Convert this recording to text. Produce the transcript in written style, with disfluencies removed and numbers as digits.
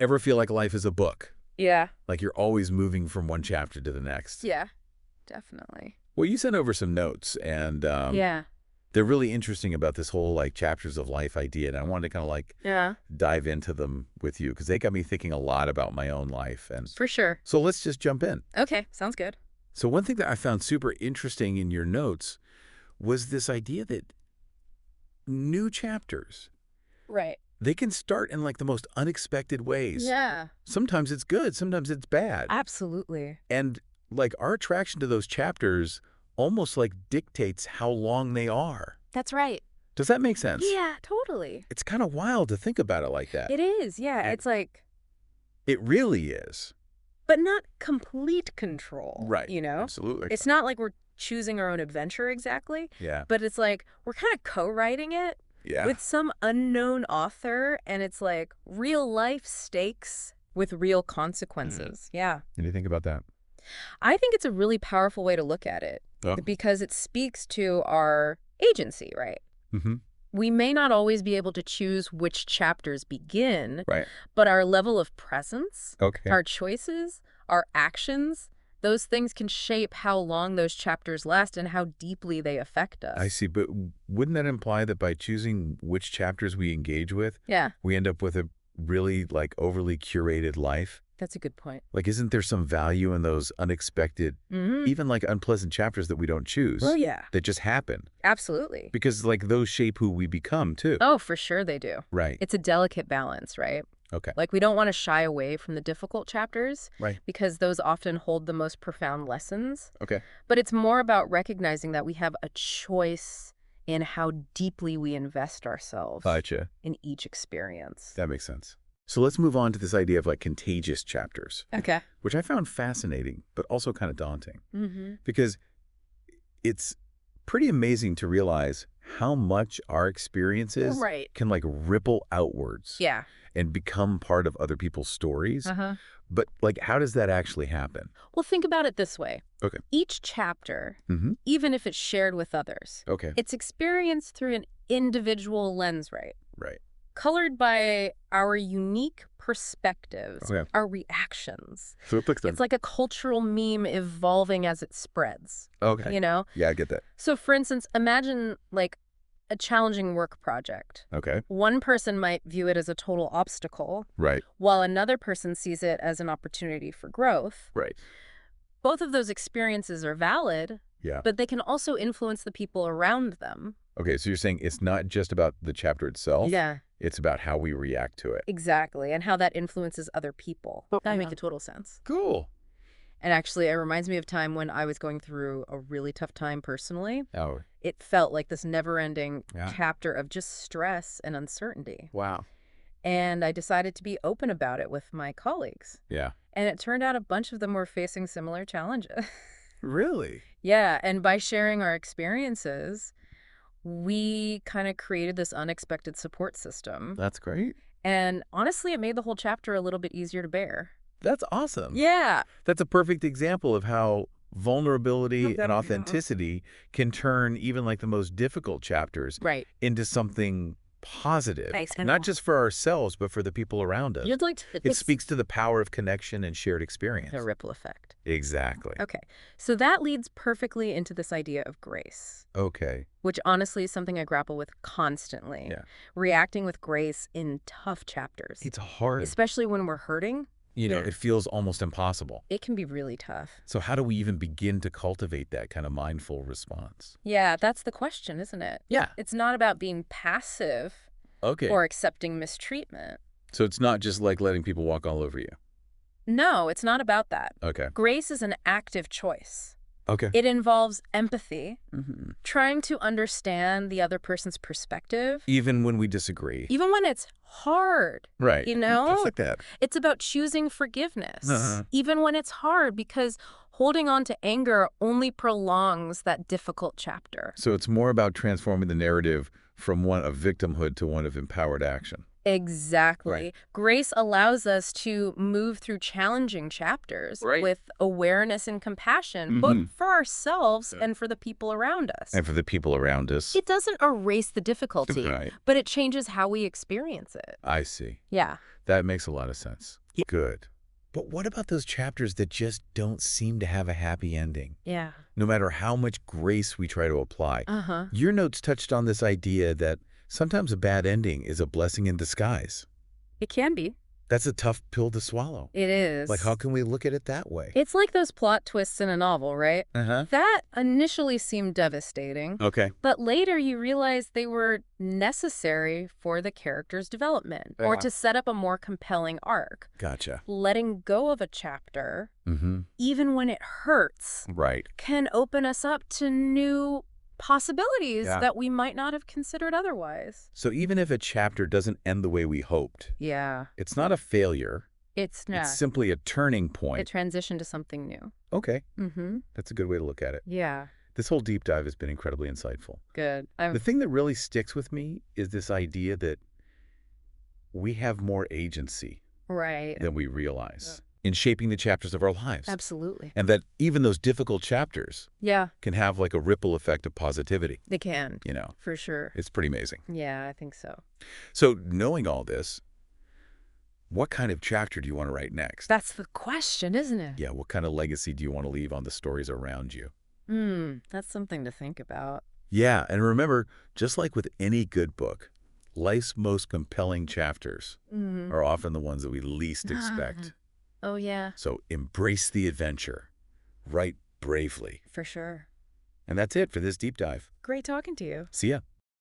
Ever feel like life is a book? Yeah. Like you're always moving from one chapter to the next? Yeah, definitely. Well, you sent over some notes, and Yeah. they're really interesting about this whole like chapters of life idea, and I wanted to kind of like Yeah, dive into them with you because they got me thinking a lot about my own life. And for sure. so let's just jump in. Okay, sounds good. So one thing that I found super interesting in your notes was this idea that new chapters, Right. they can start in like the most unexpected ways. Yeah, Sometimes it's good, sometimes it's bad. absolutely. And like our attraction to those chapters almost like dictates how long they are. That's right. Does that make sense? Yeah, totally. It's kind of wild to think about it like that. It is, yeah. And- It's like, It really is. but not complete control. Right. You know? Absolutely. It's not like we're choosing our own adventure exactly, Yeah. but it's like we're kind of co-writing it Yeah. with some unknown author, and it's like real life stakes with real consequences. Yeah. What do you think about that? I think it's a really powerful way to look at it Oh. because it speaks to our agency, right? Mm-hmm. We may not always be able to choose which chapters begin, Right. but our level of presence, Okay. our choices, our actions, those things can shape how long those chapters last and how deeply they affect us. I see. But wouldn't that imply that by choosing which chapters we engage with, Yeah, we end up with a really like overly curated life? that's a good point. Like, isn't there some value in those unexpected, Mm-hmm. even like unpleasant chapters that we don't choose, Well, yeah, that just happen? absolutely. Because like those shape who we become too. Oh, for sure they do. Right. It's a delicate balance, right? Okay. Like, we don't want to shy away from the difficult chapters Right. because those often hold the most profound lessons. Okay. But it's more about recognizing that we have a choice in how deeply we invest ourselves Gotcha. in each experience. That makes sense. So let's move on to this idea of like contagious chapters, Okay. which I found fascinating, but also kind of daunting Mm-hmm. because it's pretty amazing to realize how much our experiences Right. can like ripple outwards Yeah. and become part of other people's stories. Uh-huh. But like, how does that actually happen? Well, think about it this way. Okay. Each chapter, Mm-hmm. even if it's shared with others, Okay. it's experienced through an individual lens, right? Right. Colored by our unique perspectives, Okay. our reactions. So it clicks It's like a cultural meme evolving as it spreads, Okay. you know? Yeah, I get that. So, for instance, imagine like a challenging work project. Okay. One person might view it as a total obstacle, Right. while another person sees it as an opportunity for growth. Right. Both of those experiences are valid, Yeah. but they can also influence the people around them. Okay. So you're saying it's not just about the chapter itself. Yeah, It's about how we react to it. exactly. And how that influences other people. That makes total sense. Cool. And actually, it reminds me of time when I was going through a really tough time personally. Oh, It felt like this never-ending Yeah. chapter of just stress and uncertainty. wow. And I decided to be open about it with my colleagues. Yeah. And it turned out a bunch of them were facing similar challenges. Really? Yeah, and by sharing our experiences, we kind of created this unexpected support system. That's great. And honestly, it made the whole chapter a little bit easier to bear. That's awesome. Yeah. That's a perfect example of how vulnerability Yeah. and authenticity can turn even like the most difficult chapters Right. into something positive, Nice. not just for ourselves, but for the people around us. You'd like to... It speaks to the power of connection and shared experience. a ripple effect. Exactly. Okay. So that leads perfectly into this idea of grace, Okay. which honestly is something I grapple with constantly. Yeah. Reacting with grace in tough chapters, It's hard. especially when we're hurting, It feels almost impossible. it can be really tough. So how do we even begin to cultivate that kind of mindful response? Yeah, that's the question, isn't it? Yeah. It's not about being passive Okay. or accepting mistreatment. So it's not just like letting people walk all over you. No, it's not about that. Okay. Grace is an active choice. Okay. It involves empathy, Mm-hmm. trying to understand the other person's perspective, Even when we disagree. even when it's hard. Right. You know? Just like that. It's about choosing forgiveness, Uh-huh. even when it's hard, because holding on to anger only prolongs that difficult chapter. So it's more about transforming the narrative from one of victimhood to one of empowered action. Exactly. Right. Grace allows us to move through challenging chapters Right. with awareness and compassion, Mhm. both for ourselves Yeah. and for the people around us. And for the people around us. It doesn't erase the difficulty, Right. but it changes how we experience it. I see. Yeah. That makes a lot of sense. Good. But what about those chapters that just don't seem to have a happy ending? Yeah. No matter how much grace we try to apply. Uh-huh. Your notes touched on this idea that sometimes a bad ending is a blessing in disguise. It can be. That's a tough pill to swallow. It is. Like, how can we look at it that way? It's like those plot twists in a novel, right? Uh-huh. That initially seemed devastating, Okay. but later you realize they were necessary for the character's development or Yeah. to set up a more compelling arc. Gotcha. Letting go of a chapter, Mm-hmm. even when it hurts, Right. can open us up to new possibilities Yeah. that we might not have considered otherwise. So even if a chapter doesn't end the way we hoped, Yeah. it's not a failure. It's It's simply a turning It point. transitioned to something new. Okay. Mm-hmm. That's a good way to look at it. Yeah. This whole deep dive has been incredibly insightful. Good. The thing that really sticks with me is this idea that we have more agency Right. than we realize in shaping the chapters of our lives. Absolutely. And that even those difficult chapters Yeah, can have like a ripple effect of positivity, they can. you know. For sure. It's pretty amazing. Yeah, I think so. So knowing all this, what kind of chapter do you want to write next? That's the question, isn't it? Yeah, what kind of legacy do you want to leave on the stories around you? That's something to think about. Yeah, and remember, just like with any good book, life's most compelling chapters Mm-hmm. are often the ones that we least expect. Oh, yeah, So embrace the adventure. Write bravely. for sure. And that's it for this deep dive. Great talking to you. See ya.